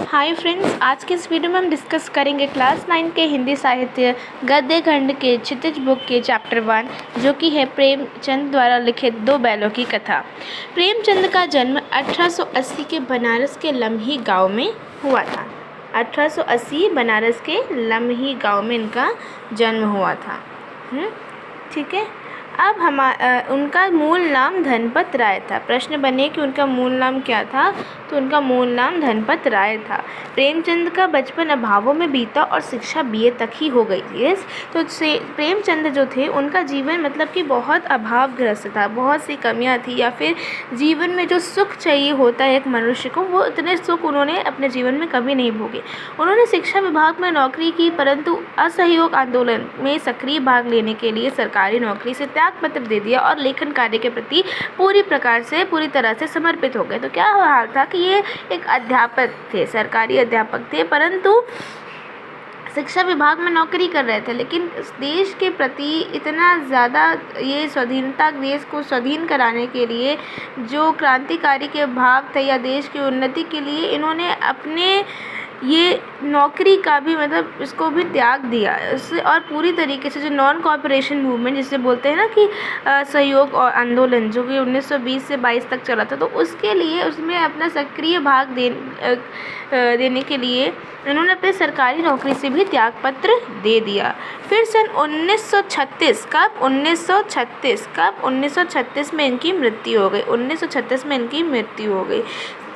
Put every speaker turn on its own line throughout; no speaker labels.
Hi friends, आज के इस वीडियो में हम डिस्कस करेंगे क्लास 9 के हिंदी साहित्य गद्य खंड के क्षितिज बुक के चैप्टर 1, जो कि है प्रेमचंद द्वारा लिखित दो बैलों की कथा। प्रेमचंद का जन्म 1880 के बनारस के लम्ही गांव में हुआ था। 1880 बनारस के लम्ही गांव में इनका जन्म हुआ था। ठीक है। अब उनका मूल नाम धनपत राय था। प्रश्न बने कि उनका मूल नाम क्या था, तो उनका मूल नाम धनपत राय था। प्रेमचंद का बचपन अभावों में बीता और शिक्षा बीए तक ही हो गई थी। तो प्रेमचंद जो थे उनका जीवन मतलब कि बहुत अभावग्रस्त था, बहुत सी कमियां थी, या फिर जीवन में जो सुख चाहिए होता है एक मनुष्य को, वो इतने सुख उन्होंने अपने जीवन में कभी नहीं भोगे। उन्होंने शिक्षा विभाग में नौकरी की, परंतु असहयोग आंदोलन में सक्रिय भाग लेने के लिए सरकारी नौकरी से त्याग पत्र दे दिया और लेखन कार्य के प्रति पूरी तरह से समर्पित हो गए। तो क्या हाल था कि ये एक अध्यापक थे, सरकारी अध्यापक थे, परंतु शिक्षा विभाग में नौकरी कर रहे थे, लेकिन देश के प्रति इतना ज़्यादा ये स्वाधीनता, देश को स्वाधीन कराने के लिए जो क्रांतिकारी के भाव थे या देश की उन्नति के लिए इन्होंने अपने ये नौकरी का भी मतलब इसको भी त्याग दिया उससे, और पूरी तरीके से जो नॉन कॉपरेशन मूवमेंट जिसे बोलते हैं ना कि सहयोग और आंदोलन, जो कि 1920 से 22 तक चला था, तो उसके लिए उसमें अपना सक्रिय भाग देने के लिए इन्होंने अपने सरकारी नौकरी से भी त्याग पत्र दे दिया। फिर सन 1936 में इनकी मृत्यु हो गई। 1936 में इनकी मृत्यु हो गई।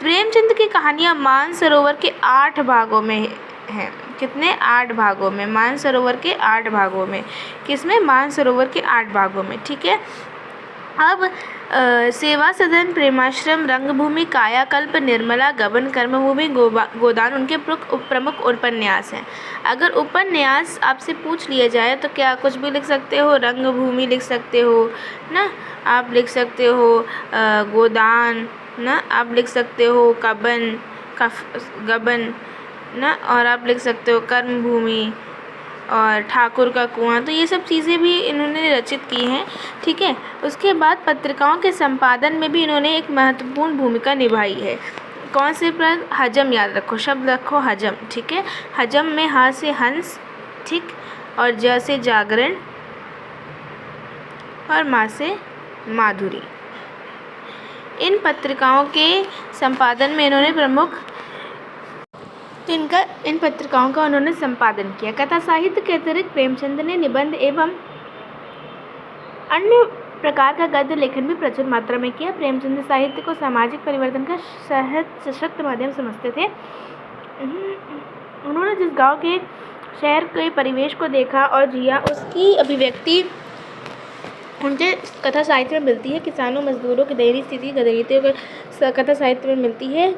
प्रेमचंद की कहानियाँ मानसरोवर के 8 भागों में हैं। कितने? 8 भागों में। मानसरोवर के 8 भागों में। किसमें? मानसरोवर के 8 भागों में। ठीक है। अब सेवा सदन, प्रेमाश्रम, रंगभूमि, कायाकल्प, निर्मला, गबन, कर्मभूमि, गोदान उनके प्रमुख उपन्यास हैं। अगर उपन्यास आपसे पूछ लिया जाए तो क्या कुछ भी लिख सकते हो? रंगभूमि लिख सकते हो ना, आप लिख सकते हो गोदान ना, आप लिख सकते हो गबन ना, और आप लिख सकते हो कर्मभूमि और ठाकुर का कुआं। तो ये सब चीज़ें भी इन्होंने रचित की हैं। ठीक है। उसके बाद पत्रिकाओं के संपादन में भी इन्होंने एक महत्वपूर्ण भूमिका निभाई है। कौन से पर? हजम याद रखो, शब्द रखो हजम। ठीक है। हजम में हा से हंस, ठीक, और ज से जागरण और माँ से माधुरी। इन पत्रिकाओं के संपादन में इन्होंने इन पत्रिकाओं का उन्होंने संपादन किया। कथा साहित्य के अतिरिक्त प्रेमचंद ने निबंध एवं अन्य प्रकार का गद्य लेखन भी प्रचुर मात्रा में किया। प्रेमचंद साहित्य को सामाजिक परिवर्तन का सहज सशक्त माध्यम समझते थे। उन्होंने जिस गांव के शहर के परिवेश को देखा और जिया, उसकी अभिव्यक्ति उनके कथा साहित्य में मिलती है। किसानों, मजदूरों की दयनीय स्थिति दलितों का कथा साहित्य में मिलती है।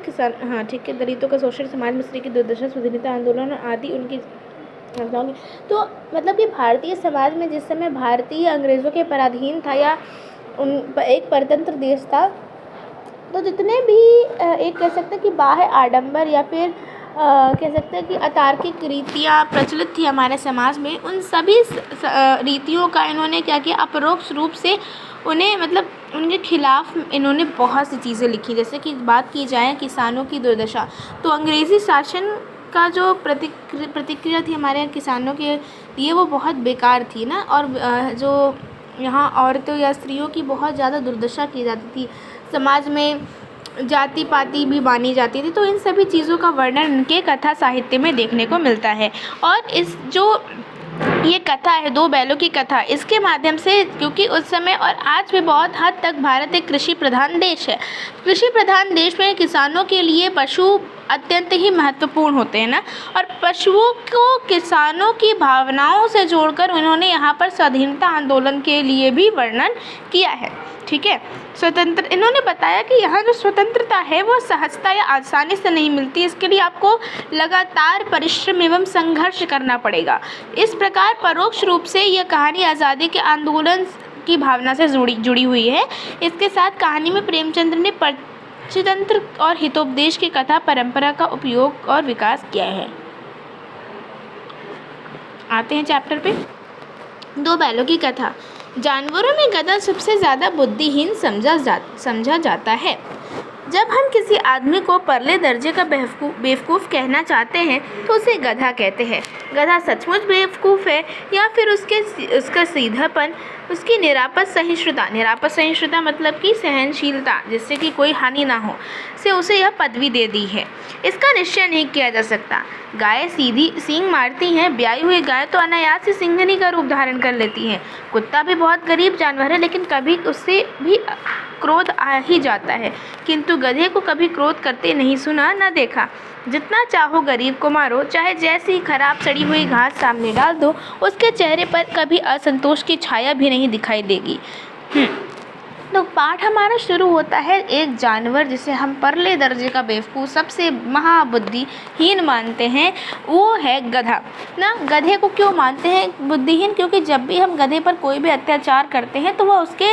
ठीक है। दलितों का शोषण, समाज में स्त्री की दुर्दशा, स्वाधीनता आंदोलन आदि उनकी रचनाओं की। तो मतलब कि भारतीय समाज में जिस समय भारतीय अंग्रेज़ों के पराधीन था या एक परतंत्र देश था, तो जितने भी एक कह सकते हैं कि बाह्य आडंबर या फिर कह सकते हैं कि अतार्किक रीतियाँ प्रचलित थी हमारे समाज में, उन सभी रीतियों का इन्होंने क्या किया, अपरोक्ष रूप से उन्हें मतलब उनके खिलाफ इन्होंने बहुत सी चीज़ें लिखी। जैसे कि बात की जाए किसानों की दुर्दशा, तो अंग्रेज़ी शासन का जो प्रतिक्रिया थी हमारे यहाँ किसानों के लिए, वो बहुत बेकार थी ना, और जो यहाँ औरतों या स्त्रियों की बहुत ज़्यादा दुर्दशा की जाती थी, समाज में जाति पाति भी मानी जाती थी। तो इन सभी चीज़ों का वर्णन इनके कथा साहित्य में देखने को मिलता है। और इस जो ये कथा है, दो बैलों की कथा, इसके माध्यम से, क्योंकि उस समय और आज भी बहुत हद तक भारत एक कृषि प्रधान देश है। कृषि प्रधान देश में किसानों के लिए पशु अत्यंत ही महत्वपूर्ण होते हैं ना, और पशुओं को किसानों की भावनाओं से जोड़कर उन्होंने यहाँ पर स्वाधीनता आंदोलन के लिए भी वर्णन किया है। ठीक है। इन्होंने बताया कि यहाँ जो स्वतंत्रता है वो सहजता या आसानी से नहीं मिलती, इसके लिए आपको लगातार परिश्रम एवं संघर्ष करना पड़ेगा। इस प्रकार परोक्ष रूप से यह कहानी आज़ादी के आंदोलन की भावना से जुड़ी हुई है। इसके साथ कहानी में प्रेमचंद ने पंचतंत्र और हितोपदेश की कथा परंपरा का उपयोग और विकास किया है। आते हैं चैप्टर पे। दो बैलों की कथा। जानवरों में गधा सबसे ज़्यादा बुद्धिहीन समझा जाता है। जब हम किसी आदमी को परले दर्जे का बेवकूफ़ कहना चाहते हैं तो उसे गधा कहते हैं। गधा सचमुच बेवकूफ़ है या फिर उसका सीधापन, उसकी निरापद सहिष्णुता मतलब कि सहनशीलता जिससे कि कोई हानि ना हो से उसे यह पदवी दे दी है, इसका निश्चय नहीं किया जा सकता। गाय सीधी सींग मारती हैं, ब्याई हुई गाय तो अनायास ही सिंघनी का रूप धारण कर लेती है। कुत्ता भी बहुत गरीब जानवर है, लेकिन कभी उससे भी क्रोध आ ही जाता है, किंतु गधे को कभी क्रोध करते नहीं सुना न देखा। जितना चाहो गरीब को मारो, चाहे जैसी खराब सड़ी हुई घास सामने डाल दो, उसके चेहरे पर कभी असंतोष की छाया भी नहीं दिखाई देगी। तो पाठ हमारा शुरू होता है एक जानवर जिसे हम परले दर्जे का बेवकूफ़, सबसे महाबुद्धिहीन मानते हैं, वो है गधा ना। गधे को क्यों मानते हैं बुद्धिहीन? क्योंकि जब भी हम गधे पर कोई भी अत्याचार करते हैं तो वह उसके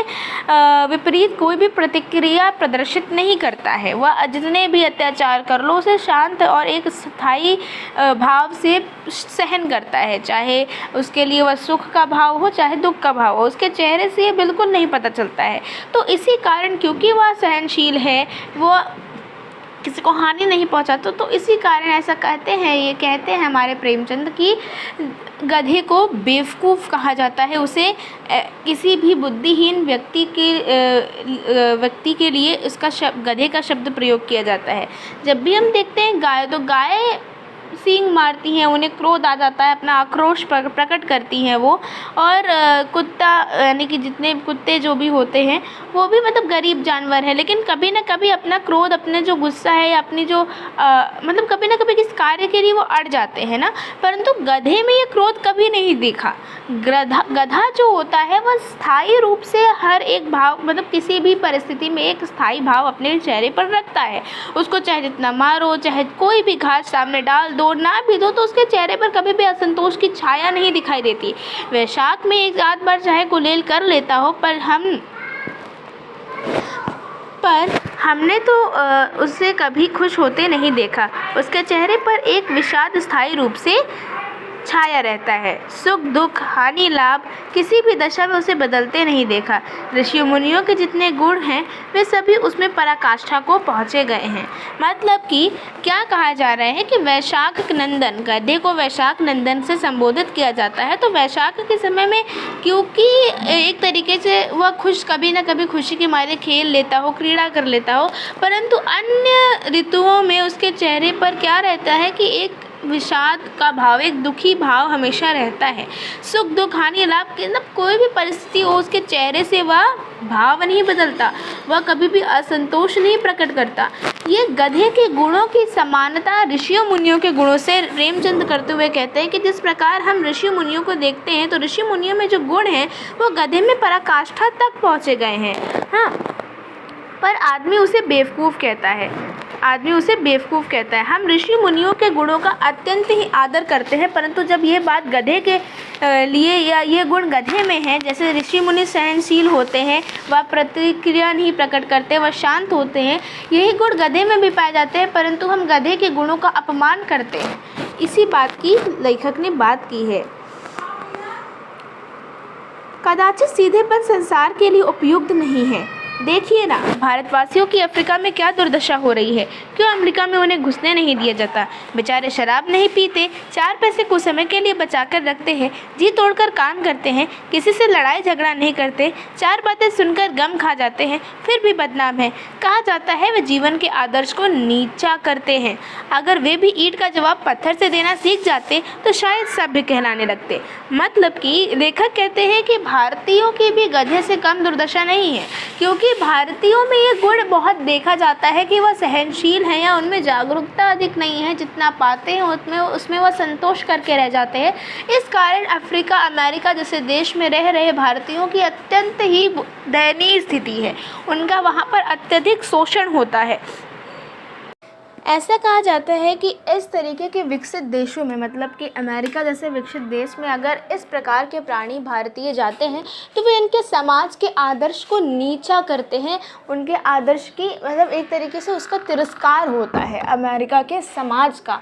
विपरीत कोई भी प्रतिक्रिया प्रदर्शित नहीं करता है। वह जितने भी अत्याचार कर लो उसे शांत और एक स्थायी भाव से सहन करता है, चाहे उसके लिए वह सुख का भाव हो चाहे दुख का भाव हो, उसके चेहरे से ये बिल्कुल नहीं पता चलता है। तो इसी कारण, क्योंकि वह सहनशील है, वो किसी को हानि नहीं पहुंचाता, तो इसी कारण ऐसा कहते हैं हमारे प्रेमचंद कि गधे को बेवकूफ़ कहा जाता है। उसे किसी भी बुद्धिहीन व्यक्ति के लिए उसका गधे का शब्द प्रयोग किया जाता है। जब भी हम देखते हैं गाय, तो गाय सींग मारती हैं, उन्हें क्रोध आ जाता है, अपना आक्रोश प्रकट करती हैं वो। और कुत्ता यानी कि जितने कुत्ते जो भी होते हैं वो भी मतलब गरीब जानवर है, लेकिन कभी ना कभी अपना क्रोध, अपने जो गुस्सा है या अपनी जो मतलब कभी ना कभी किस कार्य के लिए वो अड़ जाते हैं ना। परंतु गधे में ये क्रोध कभी नहीं देखा। गधा जो होता है वह स्थायी रूप से हर एक भाव, मतलब किसी भी परिस्थिति में एक स्थायी भाव अपने चेहरे पर रखता है। उसको चाहे जितना मारो, चाहे कोई भी घास सामने डाल दो, ना भी दो, तो उसके चेहरे पर कभी भी असंतोष की छाया नहीं दिखाई देती। वैशाख में एक आध बार चाहे कुलेल कर लेता हो, पर हमने तो उससे कभी खुश होते नहीं देखा। उसके चेहरे पर एक विषाद स्थायी रूप से छाया रहता है। सुख दुख हानि लाभ किसी भी दशा में उसे बदलते नहीं देखा। ऋषि मुनियों के जितने गुण हैं वे सभी उसमें पराकाष्ठा को पहुँचे गए हैं। मतलब कि क्या कहा जा रहा है कि वैशाख नंदन, गधे को वैशाख नंदन से संबोधित किया जाता है। तो वैशाख के समय में क्योंकि एक तरीके से वह कभी ना कभी खुशी के मारे खेल लेता हो, क्रीड़ा कर लेता हो, परंतु अन्य ऋतुओं में उसके चेहरे पर क्या रहता है कि एक विषाद का भाव, एक दुखी भाव हमेशा रहता है। सुख दुख हानि लाभ के मतलब कोई भी परिस्थिति हो, उसके चेहरे से वह भाव नहीं बदलता, वह कभी भी असंतोष नहीं प्रकट करता। ये गधे के गुणों की समानता ऋषियों मुनियों के गुणों से प्रेमचंद करते हुए कहते हैं कि जिस प्रकार हम ऋषि मुनियों को देखते हैं, तो ऋषि मुनियों में जो गुण हैं वो गधे में पराकाष्ठा तक पहुँचे गए हैं। हाँ, पर आदमी उसे बेवकूफ़ कहता है। हम ऋषि मुनियों के गुणों का अत्यंत ही आदर करते हैं, परंतु जब ये बात गधे के लिए या ये गुण गधे में है, जैसे ऋषि मुनि सहनशील होते हैं, वह प्रतिक्रिया नहीं प्रकट करते, वह शांत होते हैं, यही गुण गधे में भी पाए जाते हैं, परंतु हम गधे के गुणों का अपमान करते हैं। इसी बात की लेखक ने बात की है। कदाचित सीधेपन संसार के लिए उपयुक्त नहीं है। देखिए ना, भारतवासियों की अफ्रीका में क्या दुर्दशा हो रही है। क्यों अमेरिका में उन्हें घुसने नहीं दिया जाता? बेचारे शराब नहीं पीते, 4 पैसे कुछ समय के लिए बचाकर रखते हैं, जी तोड़कर काम करते हैं, किसी से लड़ाई झगड़ा नहीं करते, 4 बातें सुनकर गम खा जाते हैं, फिर भी बदनाम है। कहा जाता है वे जीवन के आदर्श को नीचा करते हैं। अगर वे भी ईंट का जवाब पत्थर से देना सीख जाते तो शायद सभ्य कहलाने लगते। मतलब कि लेखक कहते हैं कि भारतीयों की भी गधे से कम दुर्दशा नहीं है, क्योंकि भारतीयों में ये गुण बहुत देखा जाता है कि वह सहनशील हैं या उनमें जागरूकता अधिक नहीं है। जितना पाते हैं उसमें वह संतोष करके रह जाते हैं। इस कारण अफ्रीका, अमेरिका जैसे देश में रह रहे भारतीयों की अत्यंत ही दयनीय स्थिति है। उनका वहाँ पर अत्यधिक शोषण होता है। ऐसा कहा जाता है कि इस तरीके के विकसित देशों में, मतलब कि अमेरिका जैसे विकसित देश में अगर इस प्रकार के प्राणी भारतीय जाते हैं तो वे इनके समाज के आदर्श को नीचा करते हैं, उनके आदर्श की मतलब एक तरीके से उसका तिरस्कार होता है अमेरिका के समाज का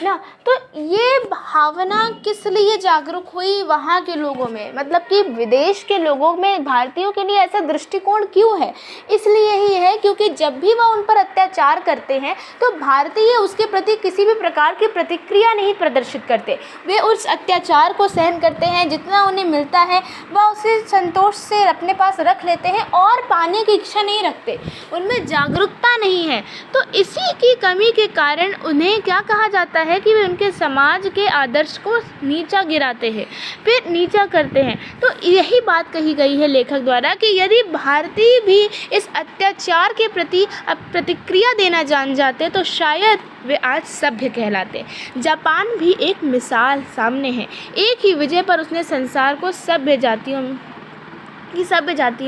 ना। तो ये भावना किस लिए जागरूक हुई वहाँ के लोगों में, मतलब कि विदेश के लोगों में भारतीयों के लिए ऐसा दृष्टिकोण क्यों है? इसलिए ही है क्योंकि जब भी वह उन पर अत्याचार करते हैं तो भारतीय उसके प्रति किसी भी प्रकार की प्रतिक्रिया नहीं प्रदर्शित करते। वे उस अत्याचार को सहन करते हैं, जितना उन्हें मिलता है वह उसे संतोष से अपने पास रख लेते हैं और पाने की इच्छा नहीं रखते, उनमें जागरूकता नहीं है। तो इसी की कमी के कारण उन्हें क्या कहा जाता है कि वे उनके समाज के आदर्श को नीचा गिराते हैं, फिर नीचा करते हैं। तो यही बात कही गई है लेखक द्वारा कि यदि भारतीय भी इस अत्याचार के प्रति अब प्रतिक्रिया देना जान जाते तो शायद वे आज सभ्य कहलाते। जापान भी एक मिसाल सामने है। एक ही विजय पर उसने संसार को सभ्य जातियों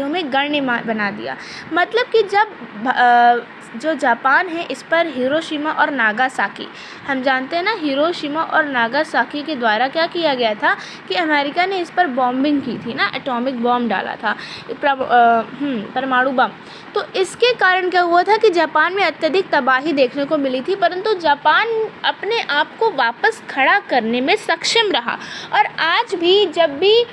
में गण्य बना दिया। मतलब कि जब जो जापान है इस पर हिरोशिमा और नागासाकी, हम जानते हैं ना, हिरोशिमा और नागासाकी के द्वारा क्या किया गया था कि अमेरिका ने इस पर बॉम्बिंग की थी ना, एटॉमिक बॉम्ब डाला था, परमाणु बम। तो इसके कारण क्या हुआ था कि जापान में अत्यधिक तबाही देखने को मिली थी, परंतु जापान अपने आप को वापस खड़ा करने में सक्षम रहा। और आज भी जब भी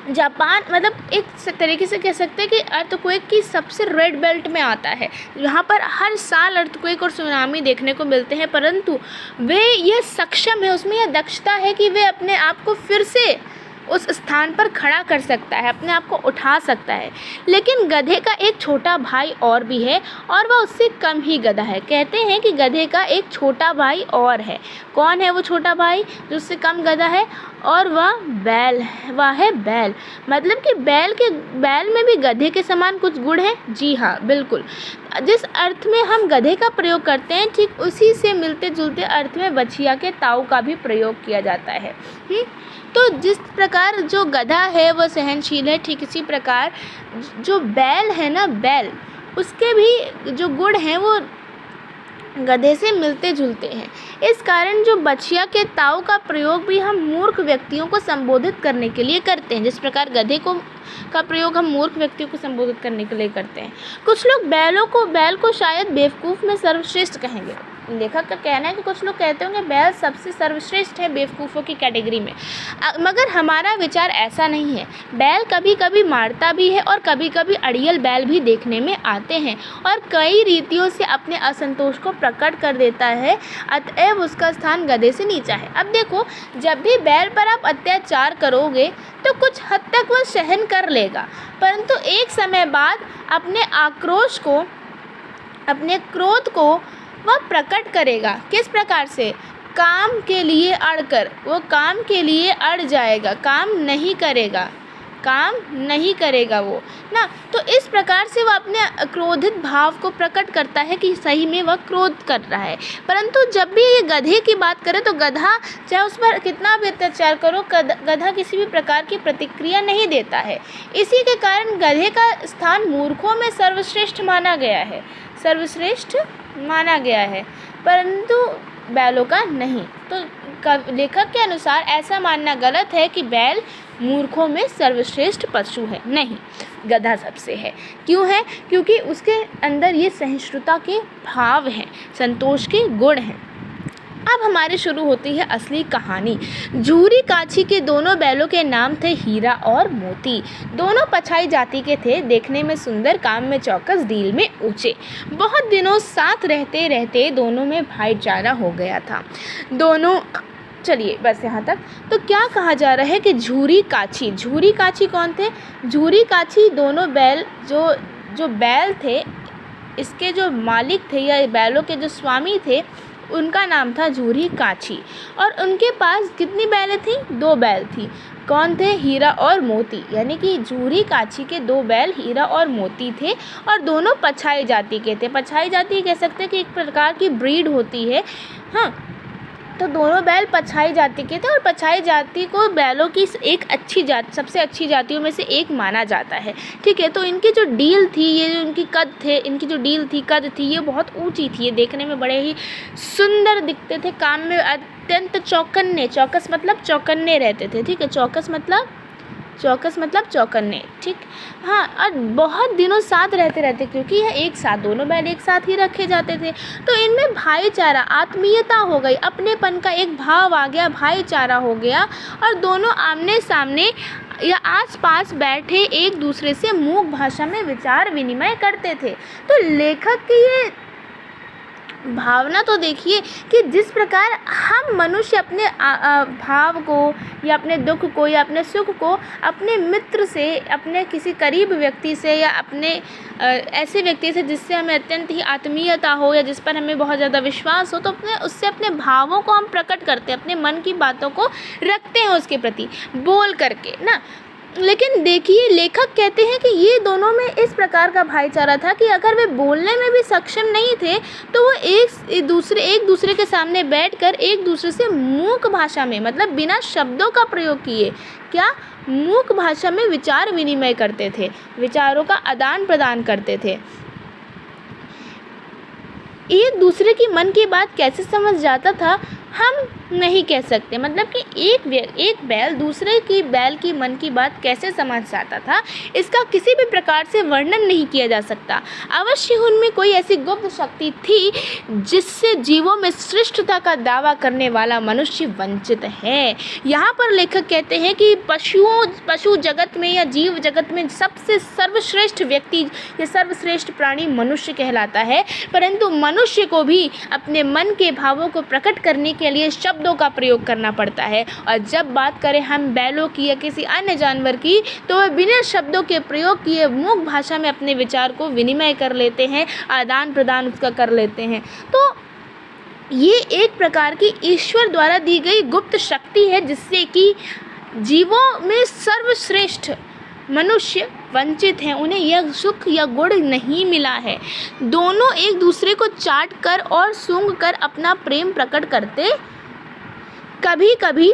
जापान, मतलब एक तरीके से कह सकते हैं कि अर्थक्वेक की सबसे रेड बेल्ट में आता है, यहाँ पर हर साल अर्थक्वेक और सुनामी देखने को मिलते हैं, परंतु वे ये सक्षम है, उसमें यह दक्षता है कि वे अपने आप को फिर से उस स्थान पर खड़ा कर सकता है, अपने आप को उठा सकता है। लेकिन गधे का एक छोटा भाई और भी है और वह उससे कम ही गधा है। कहते हैं कि गधे का एक छोटा भाई और है। कौन है वो छोटा भाई जो उससे कम गधा है? और वह बैल है, वह है बैल। मतलब कि बैल में भी गधे के समान कुछ गुण हैं। जी हाँ, बिल्कुल। जिस अर्थ में हम गधे का प्रयोग करते हैं ठीक उसी से मिलते जुलते अर्थ में बछिया के ताऊ का भी प्रयोग किया जाता है। तो जिस प्रकार जो गधा है वह सहनशील है, ठीक इसी प्रकार जो बैल है ना, बैल, उसके भी जो गुण हैं वो गधे से मिलते जुलते हैं। इस कारण जो बछिया के ताऊ का प्रयोग भी हम मूर्ख व्यक्तियों को संबोधित करने के लिए करते हैं, जिस प्रकार गधे का प्रयोग हम मूर्ख व्यक्तियों को संबोधित करने के लिए करते हैं। कुछ लोग बैल को शायद बेवकूफ़ में सर्वश्रेष्ठ कहेंगे। लेखक का कहना है कि कुछ लोग कहते होंगे बैल सबसे सर्वश्रेष्ठ है बेवकूफ़ों की कैटेगरी में, मगर हमारा विचार ऐसा नहीं है। बैल कभी कभी मारता भी है और कभी कभी अड़ियल बैल भी देखने में आते हैं और कई रीतियों से अपने असंतोष को प्रकट कर देता है, अतएव उसका स्थान गधे से नीचा है। अब देखो, जब भी बैल पर आप अत्याचार करोगे तो कुछ हद तक वह सहन कर लेगा, परंतु एक समय बाद अपने आक्रोश को, अपने क्रोध को वह प्रकट करेगा। किस प्रकार से? काम के लिए अड़कर, वो काम के लिए अड़ जाएगा, काम नहीं करेगा वो ना। तो इस प्रकार से वह अपने क्रोधित भाव को प्रकट करता है कि सही में वह क्रोध कर रहा है। परंतु जब भी ये गधे की बात करें तो गधा, चाहे उस पर कितना भी अत्याचार करो, गधा किसी भी प्रकार की प्रतिक्रिया नहीं देता है। इसी के कारण गधे का स्थान मूर्खों में सर्वश्रेष्ठ माना गया है, परंतु बैलों का नहीं। तो लेखक के अनुसार ऐसा मानना गलत है कि बैल मूर्खों में सर्वश्रेष्ठ पशु है। नहीं, गधा सबसे है। क्यों है? क्योंकि उसके अंदर ये सहिष्णुता के भाव हैं, संतोष के गुण हैं। अब हमारी शुरू होती है असली कहानी। झूरी काछी के दोनों बैलों के नाम थे हीरा और मोती। दोनों पछाई जाति के थे, देखने में सुंदर, काम में चौकस, डील में ऊंचे। बहुत दिनों साथ रहते रहते दोनों में भाईचारा हो गया था। दोनों, चलिए बस यहाँ तक। तो क्या कहा जा रहा है कि झूरी काछी कौन थे? झूरी काछी दोनों बैल, जो बैल थे, इसके जो मालिक थे या बैलों के जो स्वामी थे, उनका नाम था झूरी काछी। और उनके पास कितनी बैलें थी? 2 बैल थी। कौन थे? हीरा और मोती। यानी कि झूरी काछी के 2 बैल हीरा और मोती थे और दोनों पछाई जाति के थे। पछाई जाति कह सकते हैं कि एक प्रकार की ब्रीड होती है। हाँ, तो दोनों बैल पछाई जाति के थे और पछाई जाति को बैलों की एक अच्छी जाति, सबसे अच्छी जातियों में से एक माना जाता है। ठीक है, तो इनकी जो डील थी, ये जो इनकी कद थे, इनकी जो डील थी, कद थी, ये बहुत ऊंची थी। ये देखने में बड़े ही सुंदर दिखते थे, काम में अत्यंत चौकन्ने, चौकस मतलब चौकन्ने रहते थे। ठीक है, चौकस मतलब चौकन्ने। ठीक, हाँ, और बहुत दिनों साथ रहते क्योंकि यह एक साथ, दोनों बैल एक साथ ही रखे जाते थे। तो इनमें भाईचारा, आत्मीयता हो गई, अपनेपन का एक भाव आ गया, भाईचारा हो गया, और दोनों आमने सामने या आसपास बैठे एक दूसरे से मूक भाषा में विचार विनिमय करते थे। तो लेखक की ये भावना तो देखिए कि जिस प्रकार हम मनुष्य अपने भाव को या अपने दुख को या अपने सुख को अपने मित्र से, अपने किसी करीब व्यक्ति से या अपने ऐसे व्यक्ति से जिससे हमें अत्यंत ही आत्मीयता हो या जिस पर हमें बहुत ज़्यादा विश्वास हो, तो उससे अपने भावों को हम प्रकट करते हैं, अपने मन की बातों को रखते हैं उसके प्रति बोल करके ना। लेकिन देखिए, लेखक कहते हैं कि ये दोनों में इस प्रकार का भाईचारा था कि अगर वे बोलने में भी सक्षम नहीं थे तो वो एक दूसरे के सामने बैठकर एक दूसरे से मूक भाषा में, मतलब बिना शब्दों का प्रयोग किए, क्या मूक भाषा में विचार विनिमय करते थे, विचारों का आदान प्रदान करते थे। एक दूसरे की मन की बात कैसे समझ जाता था हम नहीं कह सकते, मतलब कि एक बैल दूसरे की बैल की मन की बात कैसे समझ जाता था, इसका किसी भी प्रकार से वर्णन नहीं किया जा सकता। अवश्य उनमें कोई ऐसी गुप्त शक्ति थी जिससे जीवों में श्रेष्ठता का दावा करने वाला मनुष्य वंचित है। यहाँ पर लेखक कहते हैं कि पशु जगत में या जीव जगत में सबसे सर्वश्रेष्ठ व्यक्ति या सर्वश्रेष्ठ प्राणी मनुष्य कहलाता है, परंतु मनुष्य को भी अपने मन के भावों को प्रकट करने के लिए शब्दों का प्रयोग करना पड़ता है। और जब बात करें हम बैलों की या किसी अन्य जानवर की, तो वे बिना शब्दों के प्रयोग किए मूक भाषा में अपने विचार को विनिमय कर लेते हैं, आदान प्रदान उसका कर लेते हैं। तो ये एक प्रकार की ईश्वर द्वारा दी गई गुप्त शक्ति है जिससे कि जीवों में सर्वश्रेष्ठ मनुष्य वंचित हैं, उन्हें यह सुख या गुण नहीं मिला है। दोनों एक दूसरे को चाट कर और सूंघ कर अपना प्रेम प्रकट करते, कभी कभी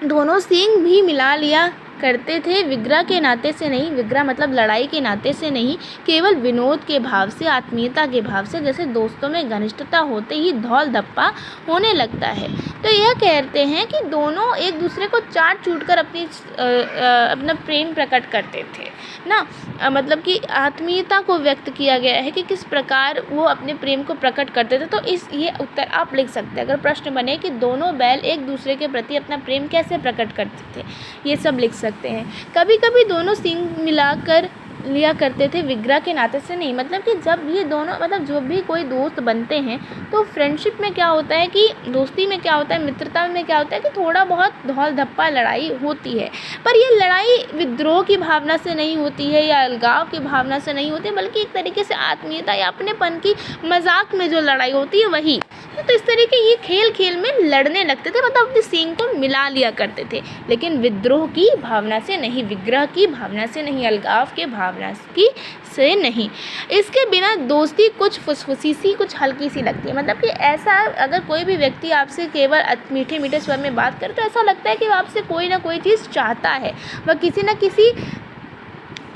दोनों सींग भी मिला लिया करते थे, विग्रह के नाते से नहीं, विग्रह मतलब लड़ाई के नाते से नहीं, केवल विनोद के भाव से, आत्मीयता के भाव से, जैसे दोस्तों में घनिष्ठता होते ही धौल धप्पा होने लगता है। तो यह कहते हैं कि दोनों एक दूसरे को चाट चूट कर अपना प्रेम प्रकट करते थे ना, मतलब कि आत्मीयता को व्यक्त किया गया है कि किस प्रकार वो अपने प्रेम को प्रकट करते थे। तो ये उत्तर आप लिख सकते हैं अगर प्रश्न बने कि दोनों बैल एक दूसरे के प्रति अपना प्रेम कैसे प्रकट करते थे, ये सब लिख सकते हैं। कभी कभी दोनों सींग मिलाकर लिया करते थे, विग्रह के नाते से नहीं, मतलब कि जब ये दोनों, मतलब जो भी कोई दोस्त बनते हैं तो फ्रेंडशिप में क्या होता है कि दोस्ती में क्या होता है, मित्रता में क्या होता है कि थोड़ा बहुत धौल धप्पा लड़ाई होती है, पर ये लड़ाई विद्रोह की भावना से नहीं होती है या अलगाव की भावना से नहीं होती, बल्कि एक तरीके से आत्मीयता या अपनेपन की मजाक में जो लड़ाई होती है वही। तो इस तरीके ये खेल में लड़ने लगते थे, मतलब अपनी सींग को मिला लिया करते थे, लेकिन विद्रोह की भावना से नहीं, विग्रह की भावना से नहीं, अलगाव के भावना की से नहीं। इसके बिना दोस्ती कुछ फुसफुसी सी, कुछ हल्की सी लगती है, मतलब कि ऐसा अगर कोई भी व्यक्ति आपसे केवल मीठे मीठे स्वर में बात करे तो ऐसा लगता है कि वो आपसे कोई ना कोई चीज़ चाहता है, वह किसी न किसी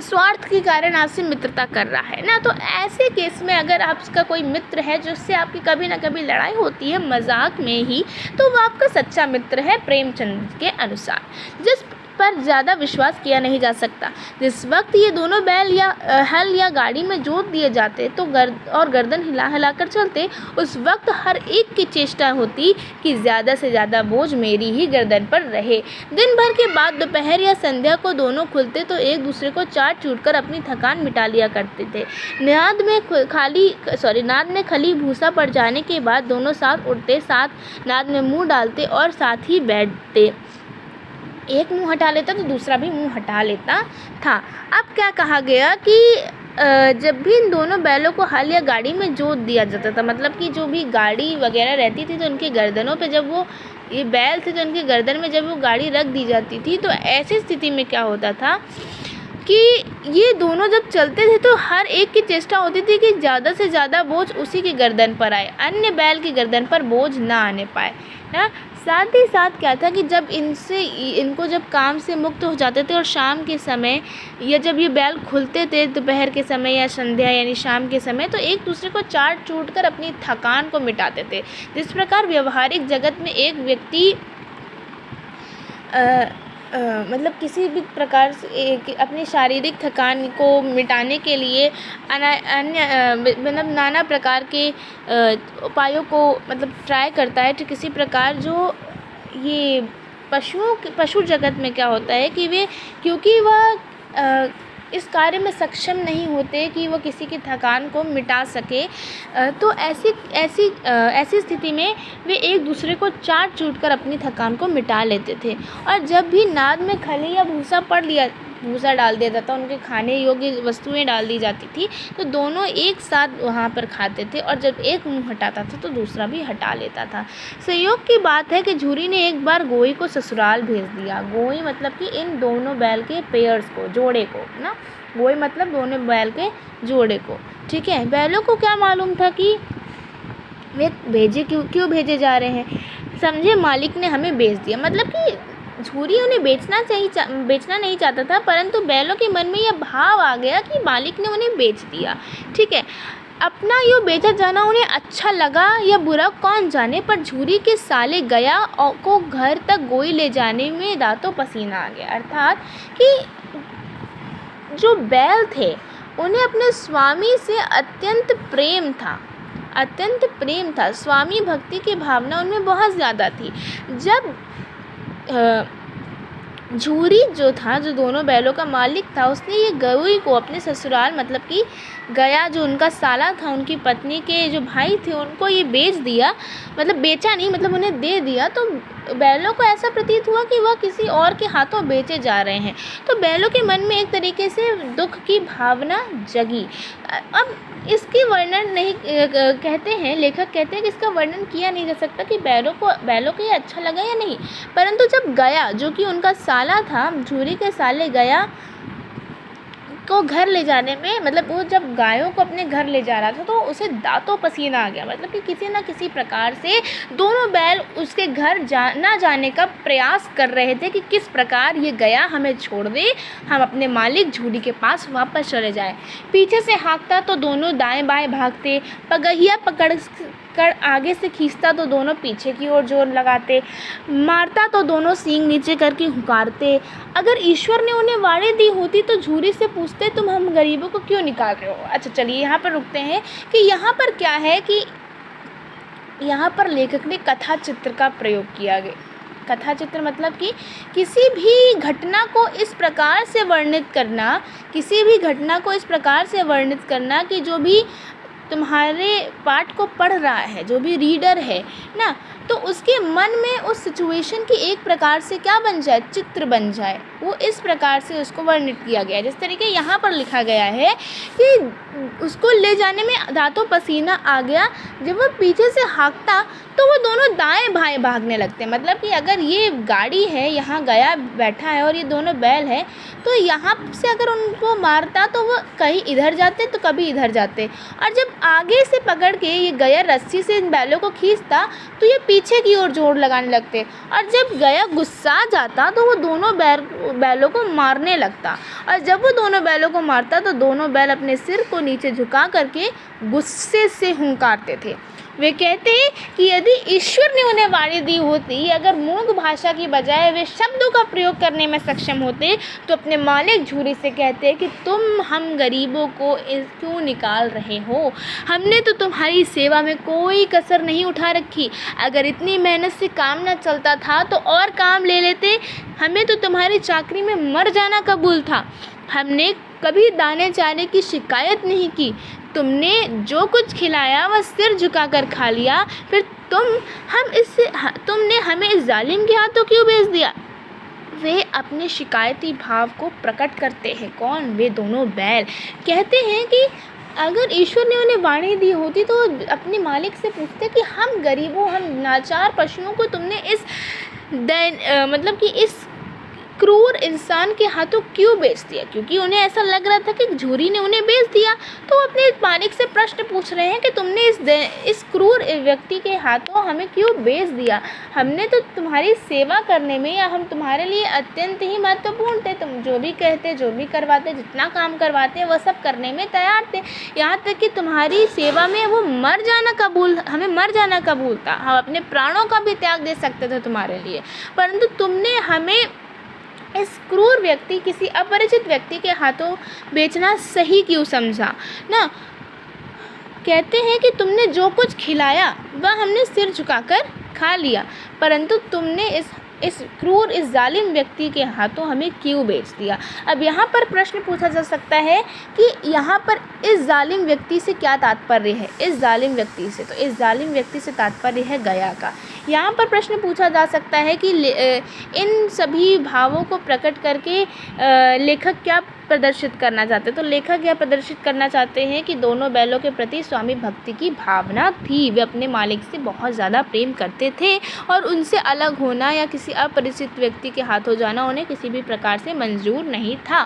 स्वार्थ के कारण आपसे मित्रता कर रहा है ना। तो ऐसे केस में अगर आपका कोई मित्र है जिससे आपकी कभी ना कभी लड़ाई होती है मजाक में ही, तो वो आपका सच्चा मित्र है प्रेमचंद के अनुसार, जिस पर ज़्यादा विश्वास किया नहीं जा सकता। जिस वक्त ये दोनों बैल या हल या गाड़ी में जोत दिए जाते तो गर्दन हिला हिलाकर चलते, उस वक्त हर एक की चेष्टा होती कि ज़्यादा से ज़्यादा बोझ मेरी ही गर्दन पर रहे। दिन भर के बाद दोपहर या संध्या को दोनों खुलते तो एक दूसरे को चाट चूट कर अपनी थकान मिटा लिया करते थे। नाद में खली भूसा पड़ जाने के बाद दोनों साथ उठते, साथ नाद में मुँह डालते और साथ ही बैठते। एक मुंह हटा लेता तो दूसरा भी मुंह हटा लेता था। अब क्या कहा गया कि जब भी इन दोनों बैलों को हल या गाड़ी में जोत दिया जाता था, मतलब कि जो भी गाड़ी वगैरह रहती थी तो उनकी गर्दनों पे जब वो ये बैल थे तो उनकी गर्दन में जब वो गाड़ी रख दी जाती थी, तो ऐसी स्थिति में क्या होता था कि ये दोनों जब चलते थे तो हर एक की चेष्टा होती थी कि ज़्यादा से ज़्यादा बोझ उसी की गर्दन पर आए, अन्य बैल की गर्दन पर बोझ ना आने पाए ना। साथ ही साथ क्या था कि जब इनको जब काम से मुक्त हो जाते थे और शाम के समय या जब ये बैल खुलते थे दोपहर के समय या संध्या यानी शाम के समय, तो एक दूसरे को चाट चूट कर अपनी थकान को मिटाते थे। जिस प्रकार व्यवहारिक जगत में एक व्यक्ति मतलब किसी भी प्रकार से अपनी शारीरिक थकान को मिटाने के लिए अन्य मतलब नाना प्रकार के उपायों को मतलब ट्राई करता है, तो किसी प्रकार जो ये पशु जगत में क्या होता है कि वे क्योंकि वह इस कार्य में सक्षम नहीं होते कि वो किसी की थकान को मिटा सके, तो ऐसी स्थिति में वे एक दूसरे को चाट चूट कर अपनी थकान को मिटा लेते थे। और जब भी नाद में खली या भूसा डाल दिया जाता, उनके खाने योग्य वस्तुएं डाल दी जाती थी, तो दोनों एक साथ वहाँ पर खाते थे और जब एक मुंह हटाता था तो दूसरा भी हटा लेता था। संयोग की बात है कि झूरी ने एक बार गोई को ससुराल भेज दिया। गोई मतलब कि इन दोनों बैल के पेयर्स को, जोड़े को ना, गोई मतलब दोनों बैल के जोड़े को, ठीक है। बैलों को क्या मालूम था कि वे क्यों भेजे जा रहे हैं। समझे, मालिक ने हमें बेच दिया, मतलब कि झूरी उन्हें बेचना नहीं चाहता था, परंतु बैलों के मन में यह भाव आ गया कि मालिक ने उन्हें बेच दिया, ठीक है। अपना यूँ बेचा जाना उन्हें अच्छा लगा या बुरा कौन जाने, पर झूरी के साले गया को घर तक गोई ले जाने में दांतों पसीना आ गया। अर्थात कि जो बैल थे उन्हें अपने स्वामी से अत्यंत प्रेम था, स्वामी भक्ति की भावना उनमें बहुत ज़्यादा थी। जब झूरी जो दोनों बैलों का मालिक था, उसने ये गोई को अपने ससुराल, मतलब कि गया जो उनका साला था, उनकी पत्नी के जो भाई थे, उनको ये बेच दिया, मतलब बेचा नहीं, मतलब उन्हें दे दिया। तो बैलों को ऐसा प्रतीत हुआ कि वह किसी और के हाथों बेचे जा रहे हैं, तो बैलों के मन में एक तरीके से दुख की भावना जगी। अब इसकी वर्णन नहीं कहते हैं, लेखक कहते हैं कि इसका वर्णन किया नहीं जा सकता कि बैलों को ये अच्छा लगा या नहीं, परंतु जब गया जो कि उनका साला था, झूरी के साले गया को घर ले जाने में, मतलब वो जब गायों को अपने घर ले जा रहा था तो उसे दांतों पसीना आ गया, मतलब कि किसी न किसी प्रकार से दोनों बैल उसके घर ना जाने का प्रयास कर रहे थे कि किस प्रकार ये गया हमें छोड़ दे, हम अपने मालिक झूरी के पास वापस चले जाए। पीछे से हाँकता तो दोनों दाएं बाएं भागते, पगहिया पकड़ कर आगे से खींचता तो दोनों पीछे की ओर जोर लगाते, मारता तो दोनों सींग नीचे करके हुंकारते। अगर ईश्वर ने उन्हें वाणी दी होती तो झूरी से पूछते, तुम हम गरीबों को क्यों निकाल रहे हो। अच्छा चलिए यहाँ पर रुकते हैं कि यहाँ पर क्या है कि यहाँ पर लेखक ने कथा चित्र का प्रयोग किया गया। कथा चित्र मतलब कि किसी भी घटना को इस प्रकार से वर्णित करना, कि जो भी तुम्हारे पाठ को पढ़ रहा है, जो भी रीडर है ना, तो उसके मन में उस सिचुएशन की एक प्रकार से क्या बन जाए, चित्र बन जाए। वो इस प्रकार से उसको वर्णित किया गया है। जिस तरीके यहाँ पर लिखा गया है कि उसको ले जाने में दांतों पसीना आ गया, जब वो पीछे से हाँकता तो वो दोनों दाएं बाएं भागने लगते। मतलब कि अगर ये गाड़ी है, यहाँ गया बैठा है और ये दोनों बैल है, तो यहाँ से अगर उनको मारता तो वो कहीं इधर जाते तो कभी इधर जाते, और जब आगे से पकड़ के ये गया रस्सी से इन बैलों को खींचता तो ये पीछे की ओर जोर लगाने लगते, और जब गया गुस्सा जाता तो वो दोनों बैलों को मारने लगता, और जब वो दोनों बैलों को मारता तो दोनों बैल अपने सिर को नीचे झुका करके गुस्से से हुंकारते थे। वे कहते हैं कि यदि ईश्वर ने उन्हें वाणी दी होती, अगर मूक भाषा की बजाय वे शब्दों का प्रयोग करने में सक्षम होते, तो अपने मालिक झूरी से कहते कि तुम हम गरीबों को क्यों निकाल रहे हो, हमने तो तुम्हारी सेवा में कोई कसर नहीं उठा रखी। अगर इतनी मेहनत से काम न चलता था तो और काम ले लेते, हमें तो तुम्हारी चाकरी में मर जाना कबूल था। हमने कभी दाने चारे की शिकायत नहीं की, तुमने जो कुछ खिलाया वह सिर झुकाकर खा लिया, फिर तुमने हमें इस जालिम के हाथों क्यों बेच दिया। वे अपने शिकायती भाव को प्रकट करते हैं। कौन? वे दोनों बैल। कहते हैं कि अगर ईश्वर ने उन्हें वाणी दी होती तो अपने मालिक से पूछते कि हम गरीबों, हम नाचार पशुओं को तुमने मतलब कि इस क्रूर इंसान के हाथों क्यों बेच दिया? क्योंकि उन्हें ऐसा लग रहा था कि झूरी ने उन्हें बेच दिया। तो वो अपने मालिक से प्रश्न पूछ रहे हैं कि तुमने इस क्रूर व्यक्ति के हाथों हमें क्यों बेच दिया? हमने तो तुम्हारी सेवा करने में या हम तुम्हारे लिए अत्यंत ही महत्वपूर्ण थे। तुम जो भी कहते, जो भी करवाते, जितना काम करवाते वह सब करने में तैयार थे। यहाँ तक कि तुम्हारी सेवा में वो हमें मर जाना कबूल था। हम अपने प्राणों का भी त्याग दे सकते थे तुम्हारे लिए, परंतु तुमने हमें इस क्रूर व्यक्ति, किसी अपरिचित व्यक्ति के हाथों बेचना सही क्यों समझा ना? कहते हैं कि तुमने जो कुछ खिलाया वह हमने सिर झुकाकर खा लिया, परंतु तुमने इस क्रूर, इस जालिम व्यक्ति के हाथों हमें क्यों बेच दिया? अब यहाँ पर प्रश्न पूछा जा सकता है कि यहाँ पर इस जालिम व्यक्ति से क्या तात्पर्य है? इस जालिम व्यक्ति से, तो इस जालिम व्यक्ति से तात्पर्य है गया का। यहाँ पर प्रश्न पूछा जा सकता है कि इन सभी भावों को प्रकट करके लेखक क्या प्रदर्शित करना चाहते हैं? तो लेखक यह प्रदर्शित करना चाहते हैं कि दोनों बैलों के प्रति स्वामी भक्ति की भावना थी। वे अपने मालिक से बहुत ज़्यादा प्रेम करते थे और उनसे अलग होना या किसी अपरिचित व्यक्ति के हाथों जाना उन्हें किसी भी प्रकार से मंजूर नहीं था।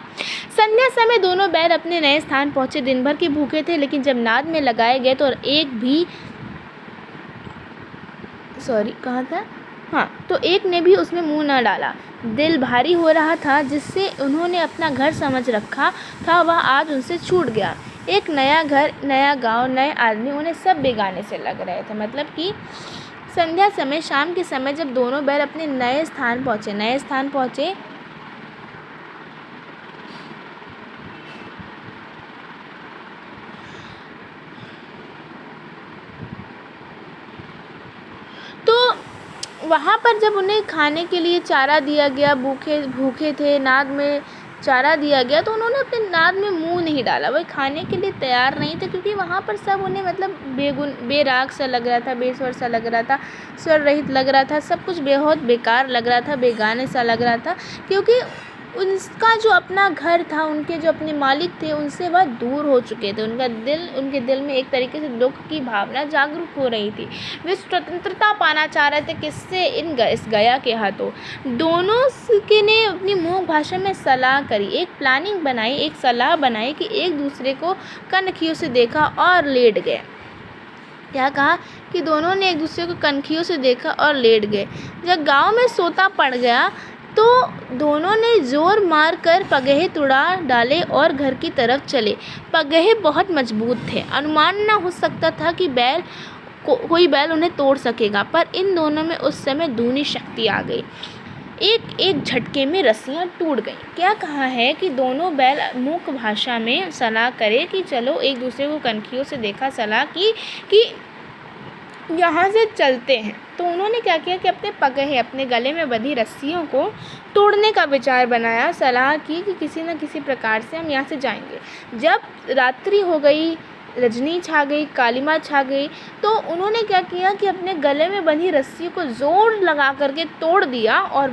संध्या समय दोनों बैल अपने नए स्थान पहुँचे। दिन भर के भूखे थे, लेकिन जब नाद में लगाए गए तो एक ने भी उसमें मुंह न डाला। दिल भारी हो रहा था, जिससे उन्होंने अपना घर समझ रखा था वह आज उनसे छूट गया। एक नया घर, नया गांव, नए आदमी, उन्हें सब बेगाने से लग रहे थे। मतलब कि संध्या समय, शाम के समय जब दोनों बैल अपने नए स्थान पहुँचे तो वहाँ पर जब उन्हें खाने के लिए चारा दिया गया, भूखे थे, नाद में चारा दिया गया, तो उन्होंने अपने नाद में मुंह नहीं डाला। वह खाने के लिए तैयार नहीं थे, क्योंकि वहाँ पर सब उन्हें मतलब बेराग सा लग रहा था, बेस्वर सा लग रहा था, स्वर रहित लग रहा था, सब कुछ बहुत बेकार लग रहा था, बेगाने सा लग रहा था, क्योंकि उनका जो अपना घर था, उनके जो अपने मालिक थे, उनसे वह दूर हो चुके थे। उनके दिल में एक तरीके से दुख की भावना जागरूक हो रही थी। वे स्वतंत्रता पाना चाह रहे थे, किससे? इस गया के हाथों। दोनों के ने अपनी मूक भाषा में सलाह करी, एक प्लानिंग बनाई, एक सलाह बनाई कि एक दूसरे को कनखियों से देखा और लेट गए। क्या कहा कि दोनों ने एक दूसरे को कनखियों से देखा और लेट गए। जब गांव में सोता पड़ गया तो दोनों ने जोर मार कर पगहे तुड़ा डाले और घर की तरफ चले। पगहे बहुत मजबूत थे, अनुमान न हो सकता था कि कोई बैल उन्हें तोड़ सकेगा, पर इन दोनों में उस समय दूनी शक्ति आ गई। एक झटके में रस्सियाँ टूट गईं। क्या कहा है कि दोनों बैल मूक भाषा में सलाह करे कि चलो, एक दूसरे को कनखियों से देखा, सलाह की कि यहाँ से चलते हैं। तो उन्होंने क्या किया कि अपने पगहे, अपने गले में बंधी रस्सियों को तोड़ने का विचार बनाया। सलाह की कि किसी न किसी प्रकार से हम यहाँ से जाएंगे। जब रात्रि हो गई, रजनी छा गई, कालिमा छा गई, तो उन्होंने क्या किया कि अपने गले में बंधी रस्सियों को जोर लगा करके तोड़ दिया और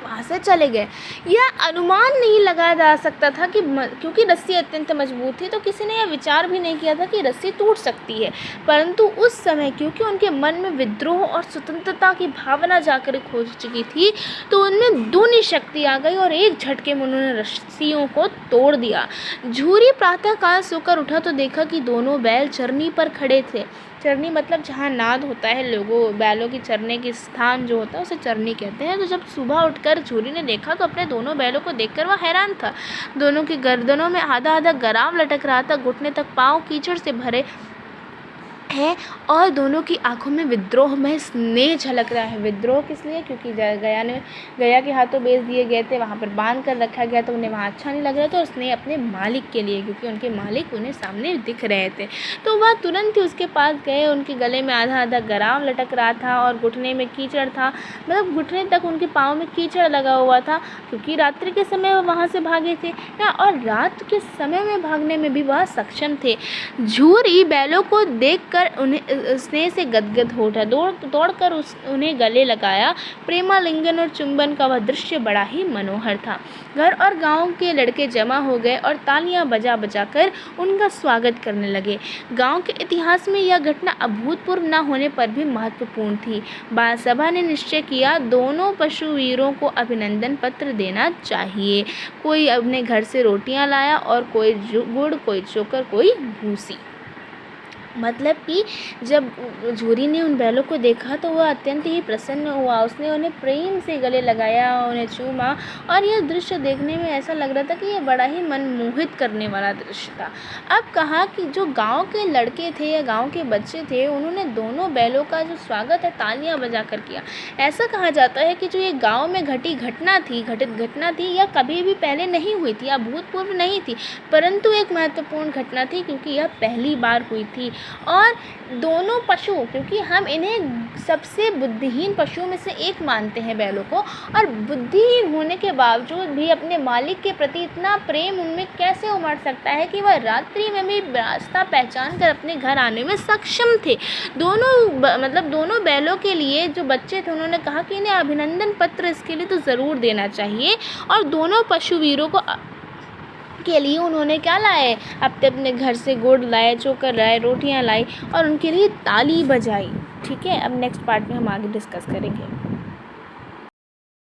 वहाँ से चले गए। यह अनुमान नहीं लगाया जा सकता था कि क्योंकि रस्सी अत्यंत मजबूत थी, तो किसी ने यह विचार भी नहीं किया था कि रस्सी टूट सकती है। परंतु उस समय क्योंकि उनके मन में विद्रोह और स्वतंत्रता की भावना जाकर खो चुकी थी, तो उनमें दूनी शक्ति आ गई और एक झटके में उन्होंने रस्सियों को तोड़ दिया। झूरी प्रातःकाल सोकर उठा तो देखा कि दोनों बैल चरनी पर खड़े थे। चरनी मतलब जहाँ नाद होता है, बैलों की चरने की स्थान जो होता है उसे चरनी कहते हैं। तो जब सुबह उठकर झूरी ने देखा तो अपने दोनों बैलों को देखकर वह हैरान था। दोनों की गर्दनों में आधा आधा गराम लटक रहा था, घुटने तक पाँव कीचड़ से भरे है और दोनों की आंखों में विद्रोह में स्नेह झलक रहा है। विद्रोह किस लिए? क्योंकि गया के हाथों बेच दिए गए थे, वहाँ पर बांध कर रखा गया तो उन्हें वहाँ अच्छा नहीं लग रहा था, और स्नेह अपने मालिक के लिए, क्योंकि उनके मालिक उन्हें सामने दिख रहे थे। तो वह तुरंत ही उसके पास गए। उनके गले में आधा आधा गराम लटक रहा था और घुटने में कीचड़ था, मतलब घुटने तक उनके पाँव में कीचड़ लगा हुआ था, क्योंकि रात्रि के समय वह वहाँ से भागे थे ना, और रात के समय में भागने में भी वह सक्षम थे। झूरी बैलों को देख देखकर उन्हें स्नेह से गदगद हो उठा। दौड़कर उन्हें गले लगाया। प्रेमालिंगन और चुंबन का वह दृश्य बड़ा ही मनोहर था। घर और गांव के लड़के जमा हो गए और तालियां बजा बजाकर उनका स्वागत करने लगे। गांव के इतिहास में यह घटना अभूतपूर्व न होने पर भी महत्वपूर्ण थी। बाल सभा ने निश्चय किया, दोनों पशुवीरों को अभिनंदन पत्र देना चाहिए। कोई अपने घर से रोटियां लाया और कोई गुड़, कोई चोकर, कोई भूसी। मतलब कि जब झूरी ने उन बैलों को देखा तो वह अत्यंत ही प्रसन्न हुआ। उसने उन्हें प्रेम से गले लगाया, उन्हें चूमा, और यह दृश्य देखने में ऐसा लग रहा था कि यह बड़ा ही मनमोहित करने वाला दृश्य था। अब कहा कि जो गांव के लड़के थे या गांव के बच्चे थे, उन्होंने दोनों बैलों का जो स्वागत है तालियां बजाकर किया। ऐसा कहा जाता है कि जो ये गाँव में घटित घटना थी, यह कभी भी पहले नहीं हुई थी, अभूतपूर्व नहीं थी, परंतु एक महत्वपूर्ण घटना थी क्योंकि यह पहली बार हुई थी। और दोनों पशु, क्योंकि हम इन्हें सबसे बुद्धिहीन पशुओं में से एक मानते हैं बैलों को, और बुद्धिहीन होने के बावजूद भी अपने मालिक के प्रति इतना प्रेम उनमें कैसे उमड़ सकता है कि वह रात्रि में भी रास्ता पहचान कर अपने घर आने में सक्षम थे। दोनों बैलों के लिए जो बच्चे थे, उन्होंने कहा कि इन्हें अभिनंदन पत्र इसके लिए तो ज़रूर देना चाहिए। और दोनों पशुवीरों को के लिए उन्होंने क्या लाए, अपने घर से गुड़ लाए, चोकर लाए, रोटियां लाई और उनके लिए ताली बजाई। ठीक है, अब नेक्स्ट पार्ट में हम आगे डिस्कस करेंगे।